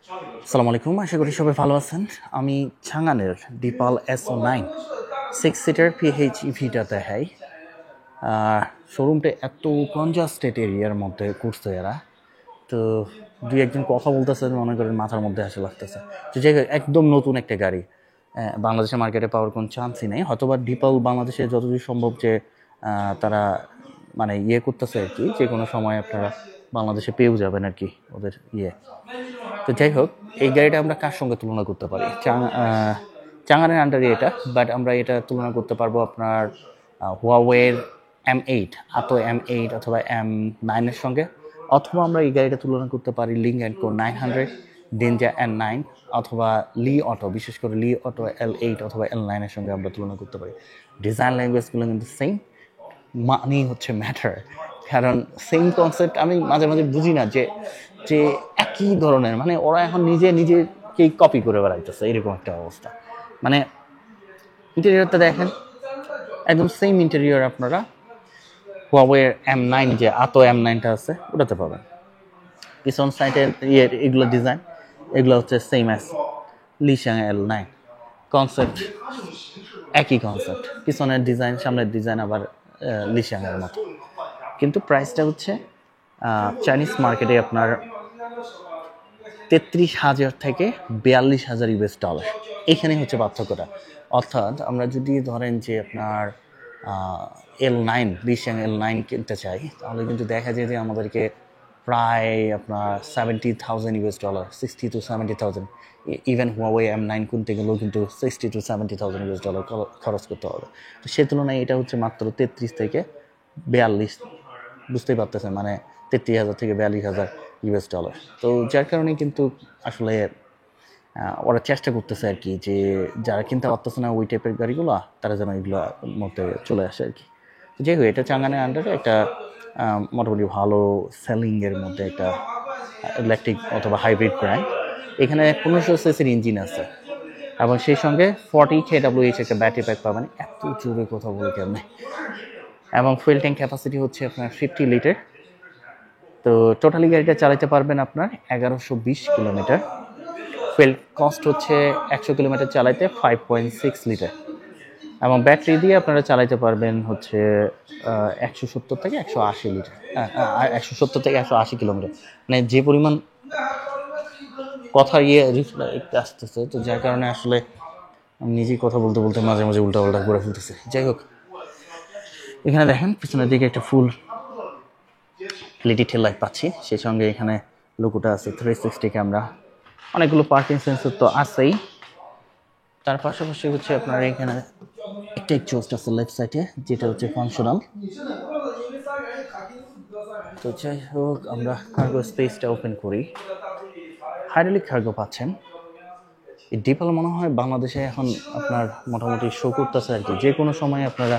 আসসালামু আলাইকুম, আশা করি সবাই ভালো আছেন। আমি ছাঙ্গানের ডিপাল SO9 6 সিটার PHEVটা দেখাই। শোরুমটা এত কনজাস্টেড এরিয়ার মধ্যে করছে এরা, তো দুই একজন কথা বলতেছে, মনে করেন মাথার মধ্যে আসে লাগতেছে যে একদম নতুন একটা গাড়ি বাংলাদেশের মার্কেটে পাওয়ার কোনো চান্সই নেই। হয়তোবা ডিপাল বাংলাদেশে যতদূর সম্ভব যে তারা মানে করতেছে আর কি, যে কোনো সময় আপনারা বাংলাদেশে পেয়েও যাবেন আর কি ওদের তো যাই হোক, এই গাড়িটা আমরা কার সঙ্গে তুলনা করতে পারি? চাঙানের আন্ডারে এটা, বাট আমরা এটা তুলনা করতে পারবো আপনার হুয়াওয়ের M8, M8 অথবা M9 এর সঙ্গে। অথবা আমরা এই গাড়িটা তুলনা করতে পারি লিঙ্ক অ্যান্ড কো 900, ডেঞ্জা N9, অথবা লি অটো, বিশেষ করে লি অটো L8 অথবা L9 এর সঙ্গে আমরা তুলনা করতে পারি। ডিজাইন ল্যাঙ্গুয়েজগুলো কিন্তু সেম, মানি হচ্ছে ম্যাটার। কারণ সেম কনসেপ্ট আমি মাঝে মাঝে বুঝি না যে যে একই ধরনের, মানে ওরা এখন নিজেকেই কপি করে বেড়াইতেছে, এরকম একটা অবস্থা। মানে ইন্টেরিয়রটা দেখেন, একদম সেম ইন্টেরিয়র আপনারা হুয়াওয়ের M9, যে M9টা আছে ওটাতে পাবেন। পিছন সাইডের এগুলো ডিজাইন, এগুলো হচ্ছে সেম অ্যাজ লিশাং L9 কনসেপ্ট, একই কনসেপ্ট, পিছনের ডিজাইন সামনের ডিজাইন আবার লিশাংয়ের মতো। কিন্তু প্রাইসটা হচ্ছে চাইনিজ মার্কেটে আপনার 33,000 থেকে 42,000 US ডলার, এইখানে হচ্ছে পার্থক্যটা। অর্থাৎ আমরা যদি ধরেন যে আপনার L9, লিশাং L9 কিনতে চাই, তাহলে কিন্তু দেখা যায় যে আমাদেরকে প্রায় আপনার 70,000 US dollar, 60 to 70,000, even Huawei M9 কিনতে গেলেও কিন্তু 60 to 70,000 US ডলার খরচ করতে হবে। তো সে তুলনায় এটা হচ্ছে মাত্র 33 থেকে 42, বুঝতেই পারতেছেন, মানে 33,000 থেকে 42,000 US ডলার। তো যার কারণে কিন্তু আসলে ওরা চেষ্টা করতেছে আর কি, যে যারা কিনতে পারতেছে না ওই টাইপের গাড়িগুলো, তারা যেন এগুলোর মধ্যে চলে আসে আর কি। যাই হোক, এটা চাঙ্গানের আন্ডারে একটা মোটামুটি ভালো সেলিংয়ের মধ্যে একটা ইলেকট্রিক অথবা হাইব্রিড ব্র্যান্ড। এখানে 1500 সিসির ইঞ্জিন আছে এবং সেই সঙ্গে 40 kWh একটা ব্যাটারি প্যাক পাবেন। এত জোরে কথা বলে কেমনে! এবং ফুয়েল ট্যাঙ্ক ক্যাপাসিটি হচ্ছে আপনার 50 লিটার। তো টোটালি গাড়িটা চালাতে পারবেন আপনার 1120 কিলোমিটার। ফুয়েল কস্ট হচ্ছে 100 কিলোমিটার চালাইতে 5.6 লিটার। এবং ব্যাটারি দিয়ে আপনারা চালাতে পারবেন হচ্ছে 170 থেকে 180 লিটার, 170 থেকে 180 কিলোমিটার। মানে যে পরিমাণ কথা রিফ্লেক্ট আসতেছে, তো যার কারণে আসলে আমি নিজেই কথা বলতে বলতে মাঝে মাঝে উল্টাপাল্টা করে ফেলতেছি। যাই হোক, এখানে দেখেন পিছনের দিকে একটা ফুল এলইডি টেল লাইট পাচ্ছি, সেই সঙ্গে এখানে লোগোটা আছে 360 ক্যামেরা, অনেকগুলো পার্কিং সেন্সর তো আছেই। তার পাশাপাশি হচ্ছে আপনার এখানে একটা এক্সস্ট আছে লেফট সাইডে, যেটা হচ্ছে ফাংশনাল। তো যাই হোক, আমরা কার্গো স্পেসটা ওপেন করি। হাইড্রোলিক কার্গো পাচ্ছেন। এই ডিপাল মনে হয় বাংলাদেশে এখন আপনার মোটামুটি শো করতেছে আর কি, যে কোনো সময় আপনারা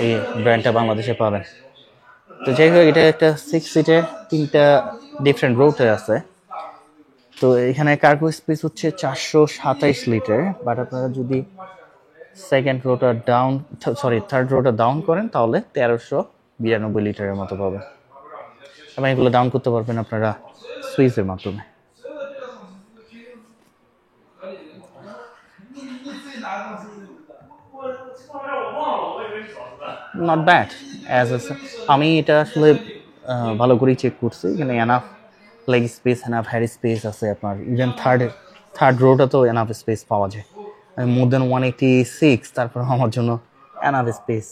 এই ব্র্যান্ডটা বাংলাদেশে পাবেন। তো যাই হোক, এটা একটা 6 সিটে 3টা ডিফারেন্ট রোটে আছে। তো এখানে কার্গো স্পেস হচ্ছে 427 লিটার, বাট আপনারা যদি থার্ড রোটা ডাউন করেন তাহলে 1392 লিটারের মতো পাবেন। এবং এগুলো ডাউন করতে পারবেন আপনারা সুইচের মাধ্যমে। নট ব্যাড অ্যাজ আমি এটা আসলে ভালো করেই চেক করছি, এখানে enough leg space, enough Harry space আছে আপনার। ইভেন থার্ড রোটাতেও এনাফ স্পেস পাওয়া যায়, মোর দেন 186, তারপর আমার জন্য এনাফ স্পেস।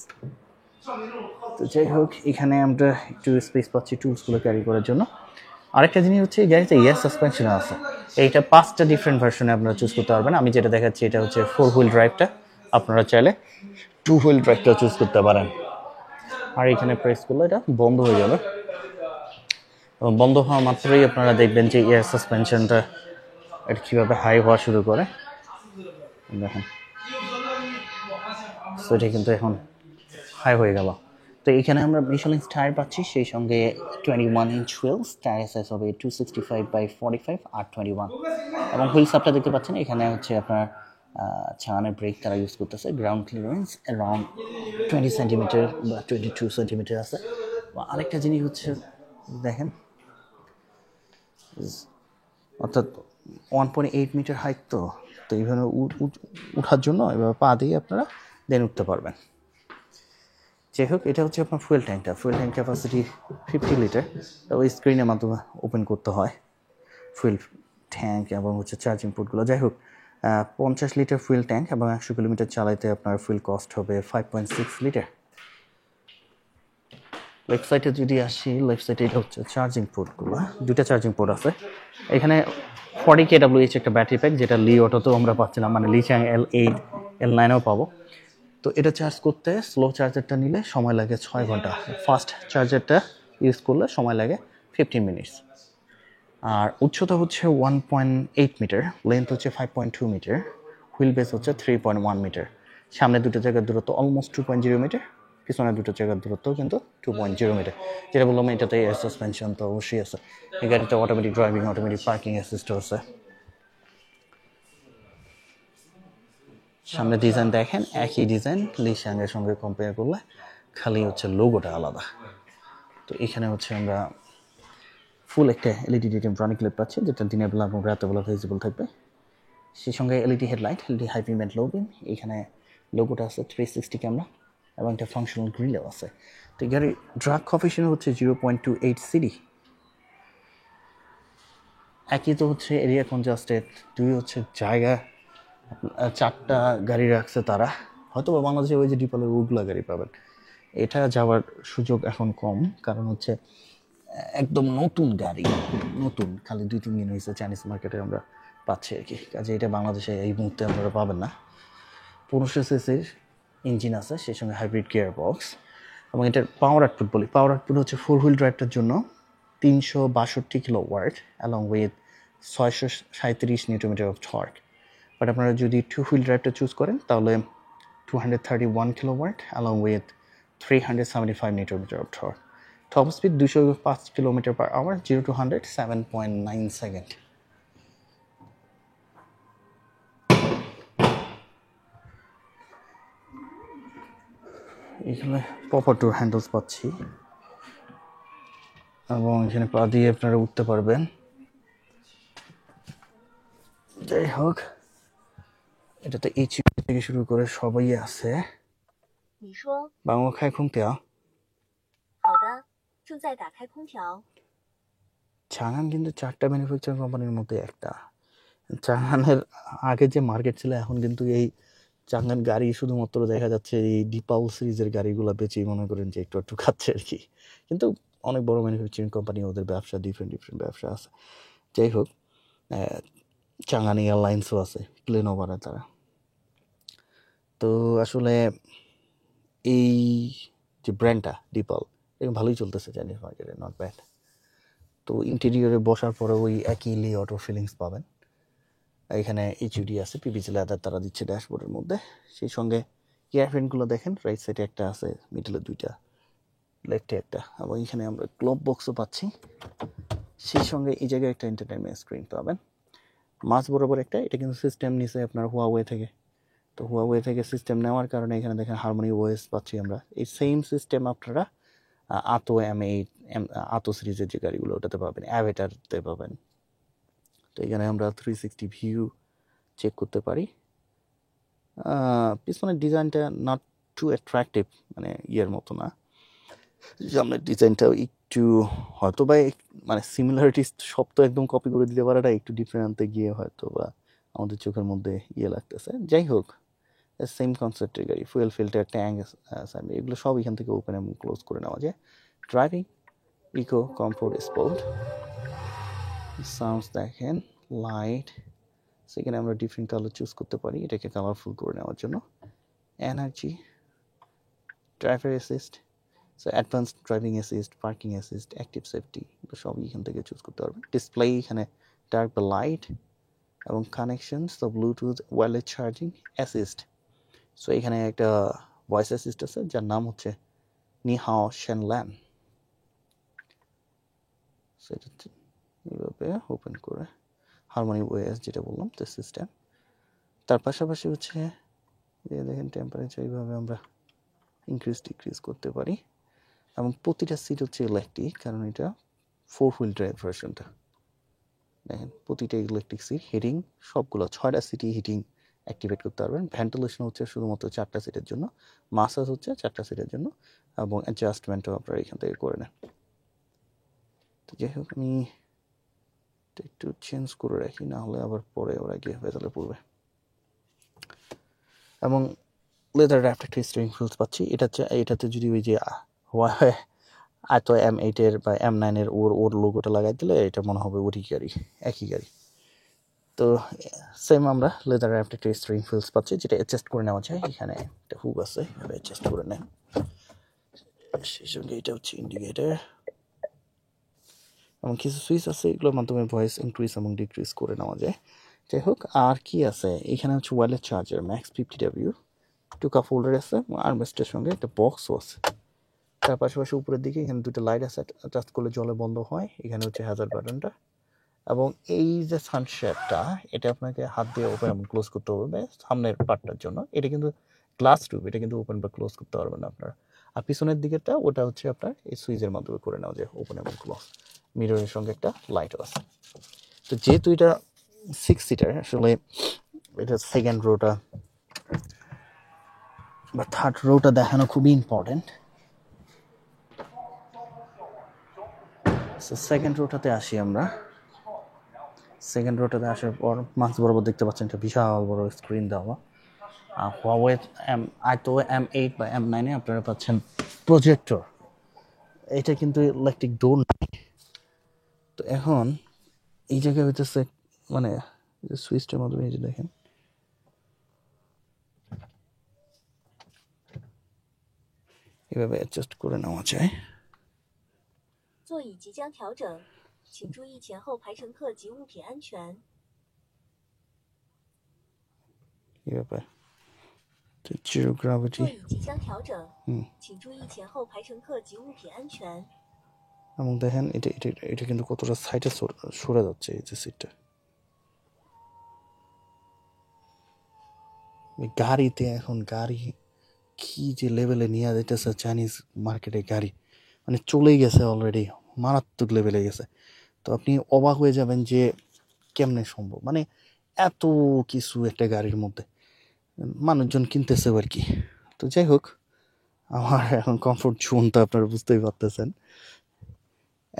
তো যাই হোক, এখানে আমরা একটু স্পেস পাচ্ছি টুলসগুলো ক্যারি করার জন্য। আরেকটা জিনিস হচ্ছে এই গাড়িতে ইয়ার সাসপেনশন আছে। এইটা 5টা ডিফারেন্ট ভার্সনে আপনারা চুজ করতে পারবেন। আমি যেটা দেখাচ্ছি এটা হচ্ছে 4 হুইল ড্রাইভটা, আপনারা চাইলে 2 হুইল ড্রাইভটা চুজ করতে পারেন। আর এখানে প্রেস করলে এটা বন্ধ হয়ে যাবে, এবং বন্ধ হওয়া মাত্রই আপনারা দেখবেন যে এয়ার সাসপেনশনটা এটা কীভাবে হাই হওয়া শুরু করে। দেখেন, সো এটা কিন্তু এখন হাই হয়ে গেল। তো এখানে আমরা মিশেলিন টায়ার পাচ্ছি, সেই সঙ্গে 21 ইঞ্চ হুইলস, টায়ার সাইজ হবে 265/45 R21। এবং হুইল সাপটা দেখতে পাচ্ছেন, এখানে হচ্ছে আপনার ছানের ব্রেক তারা ইউজ করতেছে। গ্রাউন্ড ক্লিয়ারেন্স অ্যারাউন্ড 20 সেন্টিমিটার বা 22 সেন্টিমিটার আছে। আরেকটা জিনিস হচ্ছে দেখেন, অর্থাৎ 1.8 মিটার হাইট, তো এইভাবে উঠার জন্য এভাবে পা দিয়ে আপনারা দেন উঠতে পারবেন। যাই হোক, এটা হচ্ছে আপনার ফুয়েল ট্যাঙ্কটা। Fuel tank capacity 50 litre. ওই স্ক্রিনের মাধ্যমে ওপেন করতে হয় ফুয়েল ট্যাঙ্ক এবং হচ্ছে চার্জিং পোর্টগুলো। যাই হোক, 50 লিটার ফুয়েল ট্যাঙ্ক এবং 100 কিলোমিটার চালাইতে আপনার ফুয়েল কস্ট হবে 5.6 লিটার। লেফট সাইডে যদি আসি, লেফট সাইডে এটা হচ্ছে চার্জিং পোর্টগুলো। দুইটা চার্জিং পোর্ট আছে এখানে। 40 kWh একটা ব্যাটারি প্যাক, যেটা লি অটোতেও আমরা পাচ্ছিলাম, মানে লিচিয়াং L8 L9ও পাবো। তো এটা চার্জ করতে স্লো চার্জারটা নিলে সময় লাগে 6 ঘন্টা, ফাস্ট চার্জারটা ইউজ করলে সময় লাগে 15 মিনিটস। আর উচ্চতা হচ্ছে 1.8 মিটার, লেন্থ হচ্ছে 5.2 মিটার, হুইল বেস হচ্ছে 3.1 মিটার। সামনে দুটো জায়গার দূরত্ব অলমোস্ট 2.0 মিটার, পিছনে দুটো জায়গার দূরত্ব কিন্তু 2.0 মিটার। যেটা বললাম, এটাতে এয়ার সাসপেনশন তো অবশ্যই আছে। এই গাড়িতে অটোমেটিক ড্রাইভিং, অটোমেটিক পার্কিং অ্যাসিস্টও আছে। সামনে ডিজাইন দেখেন, একই ডিজাইন, লিশাংয়ের সঙ্গে কম্পেয়ার করলে খালি হচ্ছে লোগোটা আলাদা। তো এখানে হচ্ছে আমরা ফুল একটা এলইডি ডিটেম ব্রনিক ল্যাম্প পাচ্ছি, যেটা দিনের বেলা এবং রাতের বেলা ভিজিবল থাকবে। সেই সঙ্গে এলইডি হেডলাইট, এলইডি হাই পিমেন্ট লো বিম। এখানে লোগোটা আছে 360 ক্যামেরা এবং একটা ফাংশনাল গ্রিলও আছে। তো গাড়ির ড্রাগ কফিশন হচ্ছে 0.28 সিডি। একই তো হচ্ছে এরিয়া কনজাস্টেড, দুই হচ্ছে জায়গা, 4টা গাড়ি রাখছে তারা। হয়তো বাংলাদেশে ওই যে ডিপলের ওগুলা গাড়ি পাবেন, এটা যাওয়ার সুযোগ এখন কম, কারণ হচ্ছে একদম নতুন গাড়ি, নতুন, খালি 2-3 দিন হয়েছে চাইনিজ মার্কেটে আমরা পাচ্ছি আর কি। কাজে এটা বাংলাদেশে এই মুহূর্তে আপনারা পাবেন না। 1500 সিসির ইঞ্জিন আছে, সেই সঙ্গে হাইব্রিড গিয়ার বক্স। এবং এটার পাওয়ার আউটপুট বলি, পাওয়ার আউটপুট হচ্ছে 4 হুইল ড্রাইভটার জন্য 362 kilowatt along with 637 newton metre of torque. But আপনারা যদি 2 হুইল ড্রাইভটা চুজ করেন তাহলে 231 kilowatt along with 375 newton metre of torque. Top speed 205 kilometre per hour, 0 to 100 7.9 second. এখানে প্রপার ডোর হ্যান্ডেলস পাচ্ছি এবং এখানে পা দিয়ে আপনারা উঠতে পারবেন। যাই হোক, এটাতে এইচইউ থেকে শুরু করে সবাই আছে। 你说 বাংলা খায়空调。 好的，正在打开空调。 চাঙান কিন্তু 4টা ম্যানুফ্যাকচারিং কোম্পানির মধ্যে একটা। চাঙানের আগে যে মার্কেট ছিল, এখন কিন্তু এই চাঙান গাড়ি শুধুমাত্র দেখা যাচ্ছে এই ডিপাল সিরিজের গাড়িগুলো বেচেই মনে করেন যে একটু একটু খাচ্ছে আর কি। কিন্তু অনেক বড় ম্যানুফ্যাকচারিং কোম্পানি, ওদের ব্যবসা ডিফারেন্ট ব্যবসা আছে। যাই হোক, চাঙান এয়ারলাইন্সও আছে, প্লেন ওভারে তারা। তো আসলে এই যে ব্র্যান্ডটা ডিপাল, এটা ভালোই চলতেছে চাইনিজ মার্কেটে, নট ব্যাড। তো ইন্টেরিয়রে বসার পরে ওই একই লি অটো ফিলিংস পাবেন। এখানে এইচইউডি আছে, পিভিসি লেদার তারা দিচ্ছে ড্যাশবোর্ডের মধ্যে। সেই সঙ্গে ইয়ারফ্রেনগুলো দেখেন, রাইট সাইডে একটা আছে, মিডলে 2টা, লেফটে একটা, এবং এখানে আমরা গ্লোব বক্সও পাচ্ছি। সেই সঙ্গে এই জায়গায় একটা এন্টারটেনমেন্ট স্ক্রিন পাবেন, মাঝ বরাবর একটা। এটা কিন্তু সিস্টেম নিছে আপনার হুয়াওয়ে থেকে। তো হুয়াওয়ে থেকে সিস্টেম নেওয়ার কারণে এখানে দেখেন হারমোনি ওএস পাচ্ছি আমরা। এই সেম সিস্টেম আপনারা আতো M8 আতো সিরিজের যে গাড়িগুলো ওটাতে পাবেন, অ্যাভেটারতে পাবেন। তো এখানে আমরা 360 ভিউ চেক করতে পারি। পিছনের ডিজাইনটা নট টু অ্যাট্রাকটিভ, মানে ইয়ের মতো না। সামনের ডিজাইনটাও একটু হয়তো বা মানে সিমিলারিটিস সব তো একদম কপি করে দিতে পারে না, একটু ডিফারেন্ট আনতে গিয়ে হয়তো বা আমাদের চোখের মধ্যে ইয়ে লাগতেছে। যাই হোক, সেম কনসেপ্টের গাড়ি, ফুয়েল ফিল্টার, ট্যাঙ্ক, এগুলো সব এখান থেকে ওপেন এবং ক্লোজ করে নেওয়া যায়। Driving, eco, comfort, sport. Sounds দেখেন, লাইট, সেখানে আমরা ডিফারেন্ট কালার চুজ করতে পারি এটাকে কালারফুল করে নেওয়ার জন্য। Energy, driver assist, so advanced driving assist, parking assist, active safety, এগুলো সবই এখান থেকে চুজ করতে পারবেন। ডিসপ্লে এখানে ডার্ক বা লাইট, এবং connection, so Bluetooth, wireless charging, assist. So এখানে একটা ভয়েস অ্যাসিস্ট আছে যার নাম হচ্ছে নিহাও শেনল্যান। সেটা এইভাবে ওপেন করে হারমোনি ওএস যেটা বললাম, তো সিস্টেম। তার পাশাপাশি হচ্ছে দেখেন টেম্পারেচার, এইভাবে আমরা ইনক্রিজ ডিক্রিজ করতে পারি। এবং প্রতিটা সিট হচ্ছে ইলেকট্রিক, কারণ এটা 4 হুইল ড্রাইভ ভার্সনটা। দেখেন প্রতিটা ইলেকট্রিক সিট হিটিং, সবগুলো 6টা সিটি হিটিং অ্যাক্টিভেট করতে পারবেন। ভেন্টিলেশন হচ্ছে শুধুমাত্র 4টা সিটের জন্য, মাসাজ হচ্ছে 4টা সিটের জন্য, এবং অ্যাডজাস্টমেন্টও আপনারা এখান থেকে করে নেন। তো যাই হোক আমি একটু চেঞ্জ করে রাখি, না হলে আবার পরে ওরা গিয়ে ভেতরে পড়বে। এবং লেদার র্যাপড একটা স্টিয়ারিং হুইলস পাচ্ছি। এটাতে যদি ওই যে আয়তো M8 বা M9 ওর লোগোটা লাগাই দিলে এটা মনে হবে ওরই গাড়ি, একই গাড়ি। তো সেম আমরা লেদার র্যাপড একটা স্টিয়ারিং হুইলস পাচ্ছি, যেটা অ্যাডজাস্ট করে নেওয়া যায়। এখানে একটা হুক আছে, এভাবে অ্যাডজাস্ট করে নেন। সেই সঙ্গে এটা হচ্ছে ইন্ডিকেটার, এবং কিছু সুইচ আছে, এগুলোর মাধ্যমে ভয়েস ইনক্রিজ এবং ডিক্রিজ করে নেওয়া যায়। যাই হোক, আর কি আছে এখানে হচ্ছে wireless charger max 50W, 2 cup holder আছে, আর্মরেস্টের সঙ্গে একটা বক্সও আছে। তার পাশাপাশি উপরের দিকে এখানে দুটো লাইট আছে, টাচ করলে জলে বন্ধ হয়। এখানে হচ্ছে হ্যাজার্ড বাটনটা, এবং এই যে সানশেডটা, এটা আপনাকে হাত দিয়ে ওপেন এবং ক্লোজ করতে হবে সামনের পার্টটার জন্য। এটা কিন্তু গ্লাস টুব, এটা কিন্তু ওপেন বা ক্লোজ করতে পারবেন না আপনারা। আর পিছনের দিকেরটা ওটা হচ্ছে আপনার এই সুইচের মাধ্যমে করে নেওয়া যায় ওপেন এবং ক্লোজ। মিররের সঙ্গে একটা লাইটও আছে। তো যেহেতু এটা 6 সিটার, আসলে এটা সেকেন্ড রোটা বা থার্ড রোটা দেখানো খুবই ইম্পর্টেন্ট। সেকেন্ড রোটাতে আসি আমরা। সেকেন্ড রোটাতে আসার পর মাঝ বরাবর দেখতে পাচ্ছেন একটা বিশাল বড় স্ক্রিন দেওয়া। Huawei আয়তো M8 বা M9 আপনারা পাচ্ছেন প্রজেক্টর। এটা কিন্তু ইলেকট্রিক ডোর নাই। তো এখন এই জায়গায় হইতেছে মানে সুইচটার মাধ্যমে এই যে দেখেন, এভাবে অ্যাডজাস্ট করে নেওয়া যায়। 座椅即将调整，请注意前后排乘客及物品安全。 এভাবে জিরো গ্র্যাভিটি 座椅即将调整，请注意前后排乘客及物品安全。 এবং দেখেন এটা এটা এটা কিন্তু কতটা সাইডে সরে যাচ্ছে এই যে সিটটা। গাড়িতে এখন গাড়ি কি যে লেভেলে নিয়ে যেতেছে চাইনিজ মার্কেটে, গাড়ি মানে চলেই গেছে অলরেডি, মারাত্মক লেভেলে গেছে। তো আপনি অবাক হয়ে যাবেন যে কেমনে সম্ভব, মানে এত কিছু একটা গাড়ির মধ্যে মানুষজন কিনতেছে আর কি। তো যাই হোক, আমার এখন কমফোর্ট জোনটা আপনারা বুঝতেই পারতেছেন,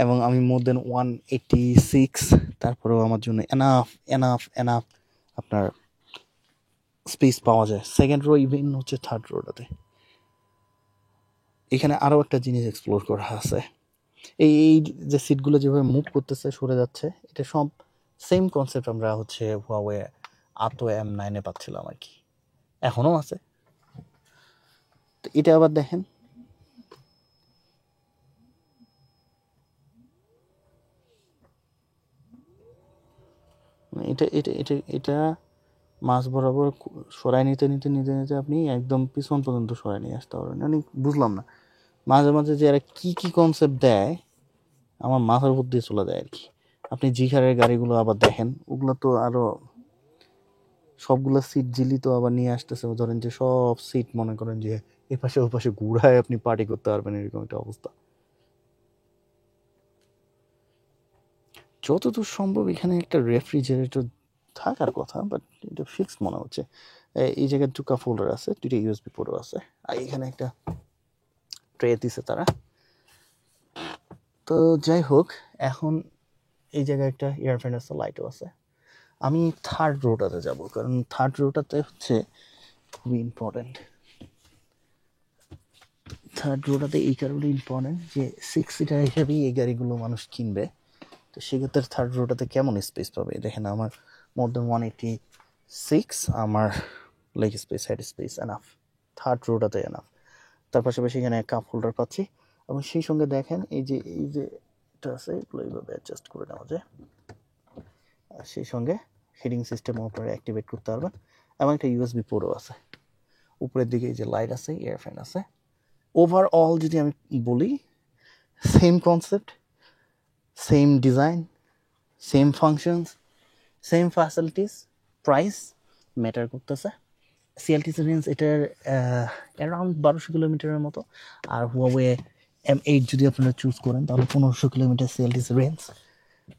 এবং আমি মোর দেন 186, তারপরেও আমার জন্য এনাফ এনাফ এনাফ আপনার স্পেস পাওয়া যায়। সেকেন্ড রো ইভেন হচ্ছে থার্ড রোটাতে। এখানে আরও একটা জিনিস এক্সপ্লোর করা আছে, এই যে সিটগুলো যেভাবে মুভ করতেছে সরে যাচ্ছে, এটা সব সেম কনসেপ্ট আমরা হচ্ছে Huawei আতো M9 পাচ্ছিলাম আর কি, এখনও আছে। তো এটা আবার দেখেন, এটা এটা এটা এটা মাঝ বরাবর সরাই নিতে নিতে নিতে নিতে আপনি একদম পিছন পর্যন্ত সরাই নিয়ে আসতে পারবেন। আমি বুঝলাম না মাঝে মাঝে যে এরা কী কী কনসেপ্ট দেয়, আমার মাথার উপর দিয়ে চলে যায় আর কি। আপনি জিখারের গাড়িগুলো আবার দেখেন, ওগুলো তো আরও সবগুলো সিট জিলি তো আবার নিয়ে আসতেছে, ধরেন যে সব সিট মনে করেন যে এপাশে ওপাশে ঘুরায় আপনি পার্টি করতে পারবেন, এরকম একটা অবস্থা। যতদূর সম্ভব এখানে একটা রেফ্রিজারেটর থাকার কথা, বাট এটা ফিক্সড মনে হচ্ছে। এই জায়গায় 2 কাপ হোল্ডার আছে, 2টা USB পোর্টও আছে, আর এখানে একটা ট্রে দিছে তারা। তো যাই হোক, এখন এই জায়গায় একটা এয়ারফ্যান আছে, লাইটও আছে। আমি থার্ড রোটাতে যাব, কারণ থার্ড রোটাতে হচ্ছে খুবই ইম্পর্টেন্ট। থার্ড রোটাতে এই কারণে ইম্পর্টেন্ট যে 6 সিটার হিসাবেই এই গাড়িগুলো মানুষ কিনবে। তো সেক্ষেত্রে থার্ড রোটাতে কেমন স্পেস পাবে দেখেন, আমার মোর দেন 186 আমার leg space, head space enough, third রোটাতে এনাফ। তার পাশাপাশি এখানে কাপ হোল্ডার পাচ্ছি, এবং সেই সঙ্গে দেখেন এই যে এটা আছে, এগুলো এইভাবে অ্যাডজাস্ট করে নেওয়া যায়। আর সেই সঙ্গে হিটিং সিস্টেমও আপনারা অ্যাক্টিভেট করতে পারবেন, এবং একটা USB পোর্টও আছে। উপরের দিকে এই যে লাইট আছে, এয়ার ফ্যান আছে। ওভারঅল যদি আমি বলি, same concept, same design, same functions, same facilities, price matter করতেছে। CLTC রেঞ্জ এটার অ্যারাউন্ড 1200 কিলোমিটারের মতো, আর Huawei M8 যদি আপনারা চুজ করেন তাহলে 1500 কিলোমিটার CLTC রেঞ্জ।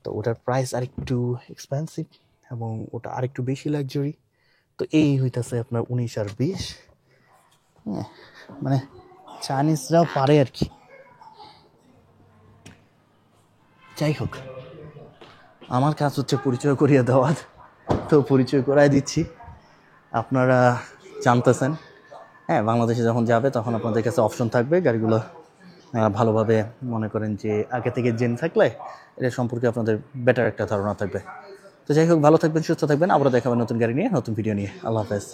তো ওটার প্রাইস আরেকটু এক্সপেন্সিভ এবং ওটা আরেকটু বেশি লাক্সারি। তো এই হইতাছে আপনার 19 আর 20। হ্যাঁ, মানে চাইনিজরাও পারে আর কি। যাই হোক, আমার কাজ হচ্ছে পরিচয় করিয়ে দেওয়া, তো পরিচয় করাই দিচ্ছি। আপনারা জানতেছেন, হ্যাঁ, বাংলাদেশে যখন যাবে তখন আপনাদের কাছে অপশন থাকবে গাড়িগুলো ভালোভাবে মনে করেন যে আগে থেকে জেনে থাকলে এটা সম্পর্কে আপনাদের বেটার একটা ধারণা থাকবে। তো যাই হোক, ভালো থাকবেন, সুস্থ থাকবেন, আবারও দেখাবেন নতুন গাড়ি নিয়ে, নতুন ভিডিও নিয়ে। আল্লাহ হাফেজ।